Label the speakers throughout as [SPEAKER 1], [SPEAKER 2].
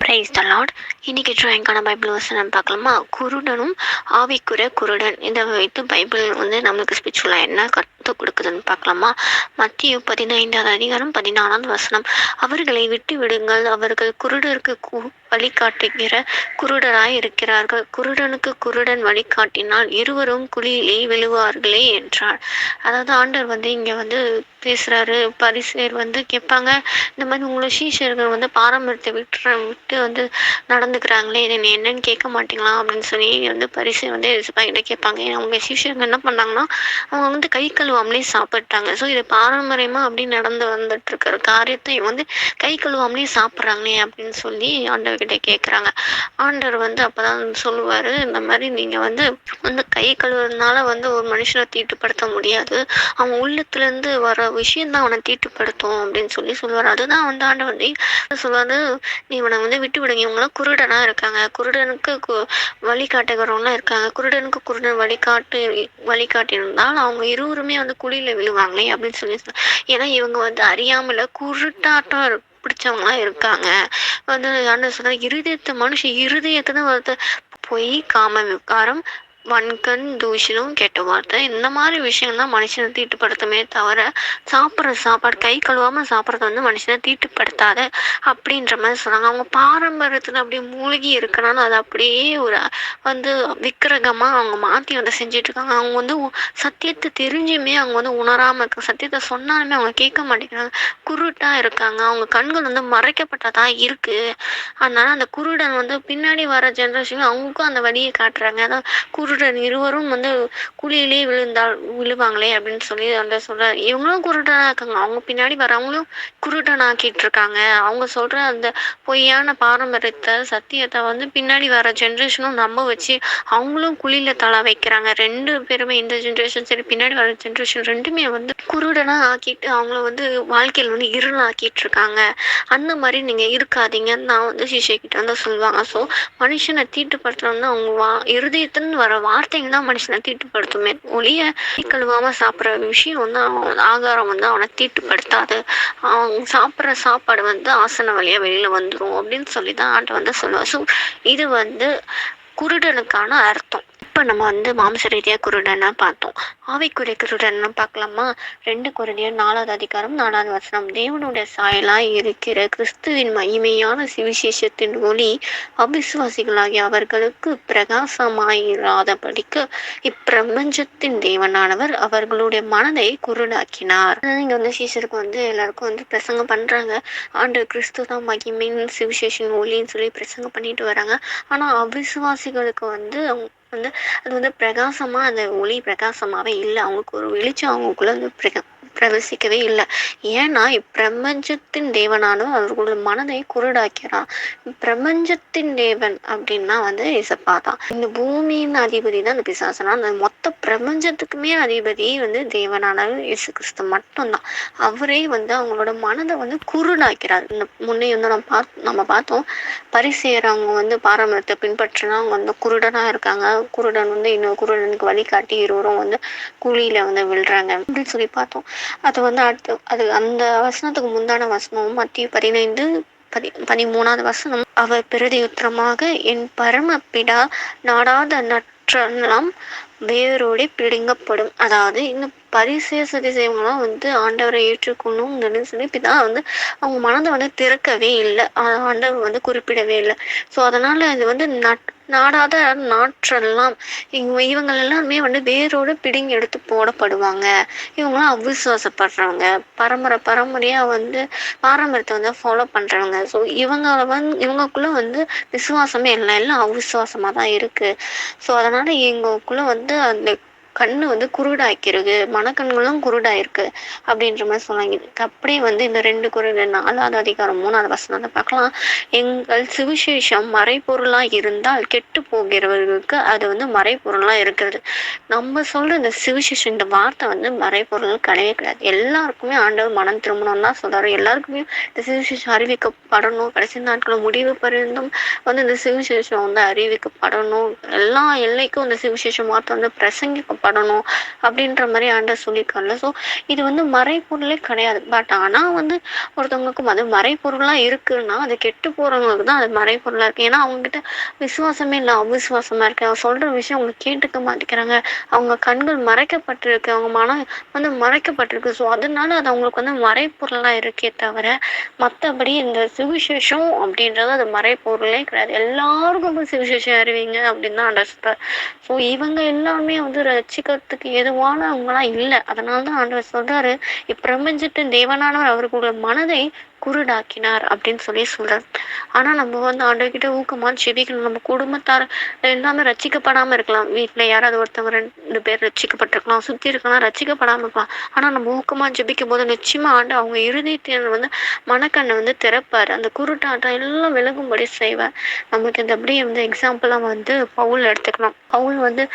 [SPEAKER 1] Praise the Lord. இன்னைக்கு ட்ராயிங்கான Bible வசனம் பார்க்கலாமா? குருடனும் ஆவிக்குரிய குருடன், இதை வைத்து பைபிள் வந்து நம்மளுக்கு ஸ்பிரிச்சுவலாக என்ன கற்றுக் கொடுக்குதுன்னு பார்க்கலாமா? மத்திய 15 அதிகாரம் 14 அவர்களை விட்டு விடுங்கள், அவர்கள் குருடருக்கு வழிகாட்டுகிற குருடராய் இருக்கிறார்கள். குருடனுக்கு குருடன் வழிகாட்டினால் இருவரும் குழியிலே விழுவார்களே என்றார். அதாவது ஆண்டவர் வந்து இங்கே வந்து பேசுகிறாரு. பரிசேயர் வந்து கேட்பாங்க, இந்த மாதிரி உங்களை சீஷர்கள் வந்து பாரம்பரியத்தை விட்டு வந்து நடந்துக்கிறாங்களே, இதை நீ என்னன்னு கேட்க மாட்டீங்களா அப்படின்னு சொல்லி வந்து பரிசேயர் வந்து எலிசபெத் கேட்பாங்க. ஏன்னா அவங்க சீஷர்கள் என்ன பண்ணாங்கன்னா, அவங்க வந்து கை கழுவாமலே சாப்பிட்டாங்க. ஸோ இது பாரம்பரியமாக அப்படி நடந்து வந்துட்டு இருக்கிற காரியத்தை வந்து கை கழுவாமலே சாப்பிட்றாங்களே அப்படின்னு சொல்லி ஆண்டவர்கிட்ட கேட்குறாங்க. ஆண்டவர் வந்து அப்போதான் சொல்லுவார், இந்த மாதிரி நீங்கள் வந்து கை கழுவுறதுனால வந்து ஒரு மனுஷனை தீட்டுப்படுத்த முடியாது, அவன் உள்ளத்துலேருந்து வர விஷயந்தான் அவனை தீட்டுப்படுத்தும் அப்படின்னு சொல்லி சொல்லுவார். அதுதான் வந்து ஆண்டவர் வந்து சொல்லுவாரு, நீ இவனை வந்து விட்டு விடுங்க, இவங்களாம் குருடனா இருக்காங்க, குருடனுக்கு வழிகாட்டுகிறவங்களாம் இருக்காங்க, குருடனுக்கு குருடன் வழிகாட்டியிருந்தால் அவங்க இருவருமே வந்து குழியில விழுவாங்களே அப்படின்னு சொல்லி ஏன்னா இவங்க வந்து அறியாமல குருட்டாட்டம் பிடிச்சவங்களாம் இருக்காங்க. வந்து ஆண்டவர் சொல்ற இருதயத்தை தான் வந்து பொய், காம விகாரம், வன்கண், தூஷணம், கெட்ட வார்த்தை, இந்த மாதிரி விஷயம் தான் மனுஷனை தீட்டுப்படுத்துமே தவிர சாப்பிட்ற சாப்பாடு கை கழுவாமல் சாப்பிட்றது வந்து மனுஷனை தீட்டுப்படுத்தாத அப்படின்ற மாதிரி சொன்னாங்க. அவங்க பாரம்பரியத்தில் அப்படியே மூழ்கி இருக்கனால அதை அப்படியே ஒரு வந்து விக்கிரகமாக அவங்க மாற்றி வந்து செஞ்சுட்டு இருக்காங்க. அவங்க வந்து சத்தியத்தை தெரிஞ்சுமே அவங்க வந்து உணராமல் இருக்காங்க. சத்தியத்தை சொன்னாலுமே அவங்க கேட்க மாட்டேங்கிறாங்க. குருட்டாக இருக்காங்க. அவங்க கண்கள் வந்து மறைக்கப்பட்டதாக இருக்குது. அதனால அந்த குருடன் வந்து பின்னாடி வர ஜென்ரேஷன் அவங்களுக்கும் அந்த வழியை காட்டுறாங்க. அதான் குருடன் இருவரும் வந்து குழியிலே விழுவாங்களே அப்படின்னு சொல்லி அந்த சொல்ற. இவங்களும் குருடனா இருக்காங்க, அவங்க பின்னாடி வரவங்களும் குருடனாக்கிட்டு இருக்காங்க. அவங்க சொல்ற அந்த பொய்யான பாரம்பரியத்தை சத்தியத்தை வந்து பின்னாடி வர ஜென்ரேஷனும் நம்ப வச்சு அவங்களும் குழியில தலை வைக்கிறாங்க. ரெண்டு பேருமே, இந்த ஜென்ரேஷன் சரி பின்னாடி வர ஜென்ரேஷன் ரெண்டுமே வந்து குருடனா ஆக்கிட்டு அவங்கள வந்து வாழ்க்கையில் வந்து இருளாக்கிட்டு இருக்காங்க. அந்த மாதிரி நீங்க இருக்காதீங்கன்னு நான் வந்து சிஷை கிட்ட வந்து சொல்லுவாங்க. ஸோ மனுஷனை தீட்டுப்படுத்துறோம்னா அவங்க இருதயத்துன்னு வர வார்த்தைங்க தான் மனுஷனை தீட்டுப்படுத்துமே ஒளிய கழுவாம சாப்பிட்ற விஷயம் வந்து ஆகாரம் வந்து அவனை தீட்டுப்படுத்தாது. அவங்க சாப்பிட்ற சாப்பாடு வந்து ஆசன வழியா வெளியில வந்துடும் அப்படின்னு சொல்லி தான் ஆண்டை வந்து சொல்லுவார். ஸோ இது வந்து குருடனுக்கான அர்த்தம். இப்போ நம்ம வந்து மாம்ச ரீதியாக குருடனை பார்த்தோம். ஆவிக்குரிய குருடன்னு பார்க்கலாமா? 2 கொரிந்தியர் 4 அதிகாரம் 4 தேவனுடைய சாயலாய் இருக்கிற கிறிஸ்துவின் மகிமையான சுவிசேஷத்தின் ஒளி அவிசுவாசிகளாகிய அவர்களுக்கு பிரகாசமாயிராதபடிக்கு இப்பிரபஞ்சத்தின் தேவனானவர் அவர்களுடைய மனதை குருடாக்கினார். இங்க வந்து சீசருக்கு வந்து எல்லாருக்கும் வந்து பிரசங்கம் பண்றாங்க. ஆண்டு கிறிஸ்து தான் மகிமையின் சுவிசேஷன் ஒளின்னு சொல்லி பிரசங்கம் பண்ணிட்டு வராங்க. ஆனா அவிசுவாசிகளுக்கு வந்து அவங்க வந்து அது வந்து பிரகாசமா, அந்த ஒளி பிரகாசமாவே இல்லை. அவங்களுக்கு ஒரு வெளிச்சம் அவங்களுக்குள்ள வந்து பிரவசிக்கவே இல்லை. ஏன்னா இப்பிரபஞ்சத்தின் தேவனானவர் அவர்களோட மனதை குருடாக்கிறான். பிரபஞ்சத்தின் தேவன் அப்படின்னா வந்து இசப்பா தான். இந்த பூமியின் அதிபதி தான் இந்த பிசாசனா. அந்த மொத்த பிரபஞ்சத்துக்குமே அதிபதி வந்து தேவனானவர் இயேசு கிறிஸ்து மட்டும்தான். அவரே வந்து அவங்களோட மனதை வந்து குருடாக்கிறார். இந்த முன்னே வந்து நம்ம பார்த்தோம், பரிசேயர் அவங்க வந்து பாரம்பரியத்தை பின்பற்றினா அவங்க வந்து குருடனா இருக்காங்க. குருடன் வந்து இன்னொரு குருடனுக்கு வழிகாட்டி இருவரும் வந்து குழியில வந்து விழுறாங்க அப்படின்னு சொல்லி பார்த்தோம். அது வந்து அது அந்த வசனத்துக்கு முந்தான வசனம் மத்திய 13 அவர் பிரதியுத்தரமாக, என் பரமபிதா நாடாத நற்றெல்லாம் வேரோடு பிடுங்கப்படும். அதாவது இந்த பரிசேய சதிசேவங்களாம் வந்து ஆண்டவரை ஏற்றுக்கொள்ளணும் சொல்லி பிதா வந்து அவங்க மனதை வந்து திறக்கவே இல்லை. ஆண்டவர் வந்து குறிப்பிடவே இல்லை. ஸோ அதனால இது வந்து நாடாத நாற்றெல்லாம் இவங்க எல்லாருமே வந்து வேரோடு பிடுங்கி எடுத்து போடப்படுவாங்க. இவங்களாம் அவிசுவாசப்படுறவங்க, பரம்பரையா வந்து பாரம்பரியத்தை வந்து ஃபாலோ பண்றவங்க. ஸோ இவங்களுக்குள்ள வந்து விசுவாசமே இல்லை, எல்லாம் அவிசுவாசமா தான் இருக்கு. ஸோ அதனால இவங்களுக்குள்ள வந்து அந்த கண்ணு வந்து குருடாக்கிறது, மனக்கண்களும் குருடாயிருக்கு அப்படின்ற மாதிரி சொன்னாங்க. அப்படியே வந்து இந்த 2 கொரிந்தியர் 4 அதிகாரம் 3 பார்க்கலாம். எங்கள் சுவிசேஷம் மறைபொருளா இருந்தால் கெட்டு போகிறவர்களுக்கு அது வந்து மறைபொருளா இருக்கிறது. நம்ம சொல்ற இந்த சுவிசேஷம், இந்த வார்த்தை வந்து மறைபொருள் கிடையவே கிடையாது. எல்லாருக்குமே ஆண்டவர் மனம் திரும்பணும் தான் சொல்றாரு. எல்லாருக்குமே இந்த சுவிசேஷம் அறிவிக்கப்படணும். கடைசி நாட்கள் முடிவு பரிந்தும் வந்து இந்த சுவிசேஷம் வந்து அறிவிக்கப்படணும். எல்லா எல்லைக்கும் இந்த சுவிசேஷம் வார்த்தை வந்து பிரசங்கிக்கப்படணும் ரட்சிக்கப்படணும் அப்படின்ற மாதிரி ஆண்டவர் சொல்லியிருக்காருல்ல. ஸோ இது வந்து மறைபொருளே கிடையாது. பட் ஆனால் வந்து ஒருத்தவங்களுக்கு அது மறைபொருளாக இருக்குன்னா அது கெட்டு போகிறவங்களுக்கு தான் அது மறைபொருளாக இருக்குது. ஏன்னா அவங்ககிட்ட விசுவாசமே இல்லை, அவிசுவாசமாக இருக்கு. அவங்க சொல்கிற விஷயம் அவங்க கேட்டுக்க மாட்டேங்கிறாங்க. அவங்க கண்கள் மறைக்கப்பட்டிருக்கு, அவங்க மனம் வந்து மறைக்கப்பட்டிருக்கு. ஸோ அதனால அது அவங்களுக்கு வந்து மறைப்பொருளாக இருக்கே தவிர மற்றபடி இந்த சுவிசேஷம் அப்படின்றது அது மறைப்பொருளே கிடையாது. எல்லாருக்கும் போய் சுவிசேஷம் அறிவிங்க அப்படின்னு தான் ஆண்டவர் சொல்றார். ஸோ இவங்க எல்லாமே வந்து ரட்சிக்கிறதுக்கு ஏதுவானவங்களாம் இல்லை. அதனால தான் ஆண்டவர் சொல்றாரு, இப்பிரபஞ்சத்தின் தேவனானவர் அவர்களுடைய மனதை குருடாக்கினார் அப்படின்னு சொல்லி சொல்றார். ஆனா நம்ம வந்து ஆண்டவர்கிட்ட ஊக்கமா ஜெபிக்கணும். நம்ம குடும்பத்தார் எல்லாமே ரட்சிக்கப்படாம இருக்கலாம். வீட்டுல யாராவது ஒருத்தவங்க 2 பேர் ரட்சிக்கப்பட்டிருக்கலாம், சுத்தி இருக்கலாம் ரட்சிக்கப்படாம இருக்கலாம். ஆனா நம்ம ஊக்கமா ஜெபிக்கும் போது நிச்சயமா ஆண்டு அவங்க இருதயத்தின் வந்து மனக்கண்ணை வந்து திறப்பாரு. அந்த குருட்டாட்டம் எல்லாம் விலகும்படி செய்வார். நமக்கு இந்த அப்படியே வந்து எக்ஸாம்பிளா வந்து பவுல் எடுத்துக்கலாம். பவுல் வந்து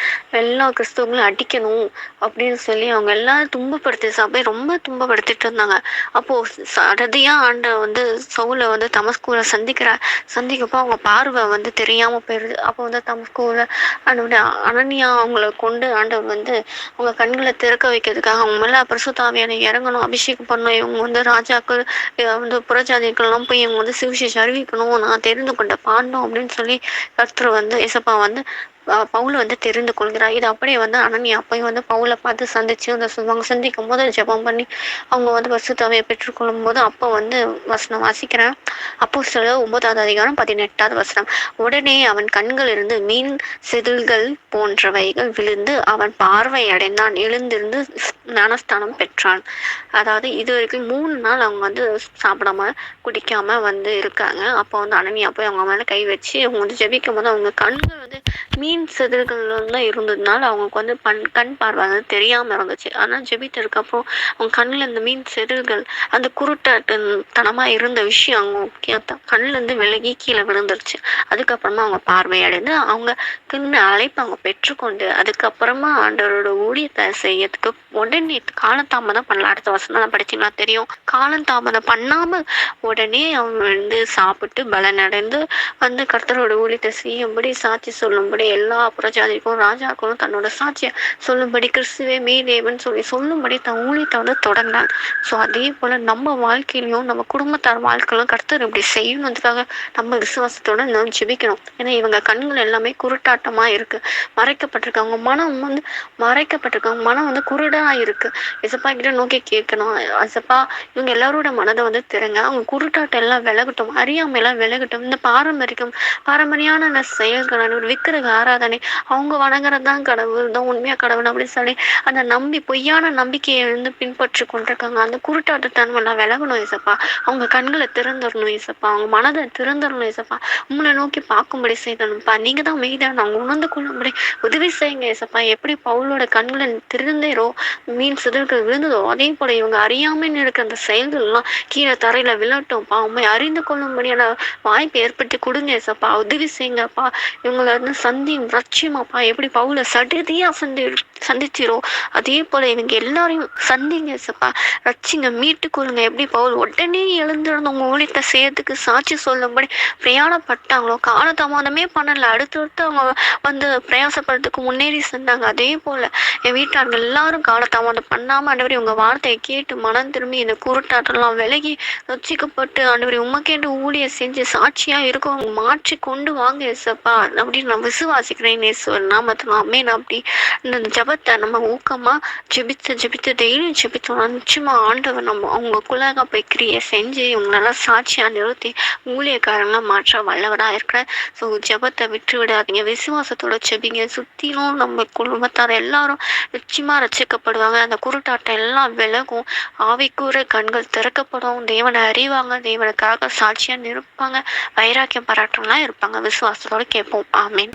[SPEAKER 1] எல்லா கிறிஸ்தவங்களும் அடிக்கணும் அப்படின்னு சொல்லி அவங்க எல்லாரும் துன்பப்படுத்தி சபை ரொம்ப துன்பப்படுத்திட்டு இருந்தாங்க. அப்போ சடதியா ஆண்டவர் வந்து சவுலை வந்து தமஸ்குல சந்திக்கப்போ அவங்க பார்வை வந்து தெரியாம போயிடுது. அப்போ வந்து தமஸ்குல அனனியா அவங்கள கொண்டு ஆண்டவர் வந்து அவங்க கண்களை திறக்க வைக்கிறதுக்காக அவங்க மேல பரிசுத்த ஆவியானவர் இறங்கணும், அபிஷேகம் பண்ணணும். இவங்க வந்து ராஜாக்கள் வந்து புறஜாதிகள் எல்லாம் போய் இவங்க வந்து சுவிசேஷம் அறிவிக்கணும், நான் தெரிந்து கொண்ட பாண்டோம் அப்படின்னு சொல்லி கர்த்தர் வந்து ஏசப்பா வந்து பவுலை வந்து தெரிந்து கொள்கிறார். இது அப்படியே வந்து அனனியா போய் வந்து பவுலை பார்த்து சந்திச்சு அவங்க சந்திக்கும் போது ஜெபம் பண்ணி அவங்க வந்து பரிசுத்தாவியை பெற்றுக்கொள்ளும் போது அப்போ வந்து வசனம் வாசிக்கிறேன். அப்போஸ்தலர் 9வது அதிகாரம் 18வது வசனம். உடனே அவன் கண்களிலிருந்து மீன் செதில்கள் போன்றவைகள் விழுந்து அவன் பார்வை அடைந்தான், எழுந்திருந்து ஞானஸ்தானம் பெற்றான். அதாவது இது வரைக்கும் 3 நாள் அவங்க வந்து சாப்பிடாம குடிக்காம வந்து இருக்காங்க. அப்போ வந்து அனனியா போய் அவங்க மேல கை வச்சு அவங்க வந்து ஜெபிக்கும் போது அவங்க கண்கள் வந்து மீன் செதில்கள் தான் இருந்ததுனால அவங்களுக்கு வந்து கண் பார்வை வந்து தெரியாம இருந்துச்சு. ஆனா ஜெபித்ததுக்கு அப்புறம் அவங்க கண்ணுல இந்த மீன் செதில்கள் அந்த குருட்டாட்டத்தனமா இருந்த விஷயம் அவங்க கண்ணுல இருந்து விலகி கீழே விழுந்துருச்சு. அதுக்கப்புறமா அவங்க பார்வை அடைந்து அவங்க அழைப்பு அவங்க பெற்றுக்கொண்டு அதுக்கப்புறமா ஆண்டவரோட ஊழியத்தை செய்யறதுக்கு உடனே காலதாமதம் பண்ணல. அடுத்த வசனம் படிச்சீங்கன்னா தெரியும். காலதாமதம் பண்ணாம உடனே அவங்க வந்து சாப்பிட்டு பலனடைந்து வந்து கர்த்தரோட ஊழியத்தை செய்யும்படி சாட்சி சொல்லும்படி எல்லா புறஜாதிக்கும் ராஜாக்களும் தன்னோட சாட்சியை சொல்லும்படி கிறிஸ்துவே மெய்தேவன் சொல்லும்படி தன் ஊழியத்தை வந்து தொடர்ந்தாங்க. ஸோ அதே போல நம்ம வாழ்க்கையிலையும் நம்ம குடும்பத்தார் வாழ்க்கையிலும் கர்த்தர் இப்படி செய்யணுன்றதுக்காக நம்ம விசுவாசத்தோட நம்ம ஜெபிக்கணும். ஏன்னா இவங்க கண்கள் எல்லாமே குருட்டாட்டமா இருக்கு, மறைக்கப்பட்டிருக்கு. அவங்க மனம் வந்து மறைக்கப்பட்டிருக்கு, அவங்க மனம் வந்து குருடா இருக்கு. எசப்பா கிட்ட நோக்கி கேட்கணும், எசப்பா இவங்க எல்லாரோட மனதை வந்து திறங்க, அவங்க குருட்டாட்டம் எல்லாம் விலகட்டும், அறியாமை எல்லாம் விலகட்டும். இந்த பாரம்பரியான செயல்கள் ஒரு விக்கிரக ஆராதனை அவங்க வணங்குறதுதான் கடவுள் தான் உண்மையா கடவுள் அப்படின்னு சொல்லி அந்த பொய்யான நம்பிக்கையை வந்து பின்பற்றி கொண்டிருக்காங்க. அந்த குருட்டாட்டத்தன்மை எல்லாம் விலகணும் ஏசப்பா. அவங்க கண்களை திறந்துடணும் ஏசப்பா, அவங்க மனதை திறந்துடணும் ஏசப்பா. உங்களை நோக்கி பார்க்கும்படி செய்யணும்ப்பா. நீங்க தான் மெய்தான் அவங்க உணர்ந்து கொள்ளும்படி உதவி செய்யுங்க ஏசப்பா. எப்படி பவுலோட கண்களை திறந்தேரோ மீன் சிதல்கள் விழுந்ததோ அதே போல இவங்க அறியாமல் இருக்க அந்த செயல்கள் எல்லாம் கீழே தரையில விழட்டும்ப்பா. உண்மை அறிந்து கொள்ளும்படியான வாய்ப்பு ஏற்படுத்தி கொடுங்க ஏசப்பா. உதவி செய்யுங்கப்பா. இவங்களை வந்து ரட்சியமாப்பா. எப்படி பவுல சடுதியா சந்திச்சிரோ அதே போல இவங்க எல்லாரையும் சந்திங்க ஏசப்பா. ரட்சிங்க, மீட்டு கொள்ளுங்க. எப்படி பவுல் உடனே எழுந்திருந்து உங்க ஊழியத்தை செய்யறதுக்கு சாட்சி சொல்லும்படி பிரயாணப்பட்டாங்களோ காலதாமதமே பண்ணல, அடுத்தடுத்து அவங்க வந்து பிரயாசப்படுறதுக்கு முன்னேறி சென்றாங்க. அதே போல என் வீட்டார்கள் எல்லாரும் காலதாமதம் பண்ணாம ஆண்டவரே உங்க வார்த்தையை கேட்டு மனம் திரும்பி இந்த குருட்டாட்டெல்லாம் விலகி ரட்சிக்கப்பட்டு ஆண்டவரே உமக்கேண்டு ஊழிய செஞ்சு சாட்சியா இருக்கும் மாற்றி கொண்டு வாங்க ஏசப்பா அப்படின்னு நான் விசுவாசிக்கிறேன். நாமத்துல அமேன். அப்படி இந்த ஜபத்தை நம்ம ஊக்கமா ஜெபித்து டெய்லியும் ஜெபித்தோம்னா நிச்சயமா ஆண்டவர் நம்ம அவங்களுக்குள்ளாக போய் கிரியை செஞ்சு இவங்களெல்லாம் சாட்சியா நிறுத்தி ஊழியக்காரங்களாம் மாற்ற வல்லவரா இருக்கிற. ஸோ ஜபத்தை விட்டு விடாதீங்க, விசுவாசத்தோட ஜெபிங்க. சுத்திலும் நம்ம குடும்பத்தார் எல்லாரும் நிச்சயமா ரட்சிக்கப்படுவாங்க. அந்த குருட்டாட்டம் எல்லாம் விலகும், ஆவிக்கூற கண்கள் திறக்கப்படும், தேவனை அறிவாங்க, தேவனுக்காக சாட்சியா நிற்பாங்க, வைராக்கியம் பாராட்டம்லாம் இருப்பாங்க. விசுவாசத்தோட கேட்போம். ஆமீன்.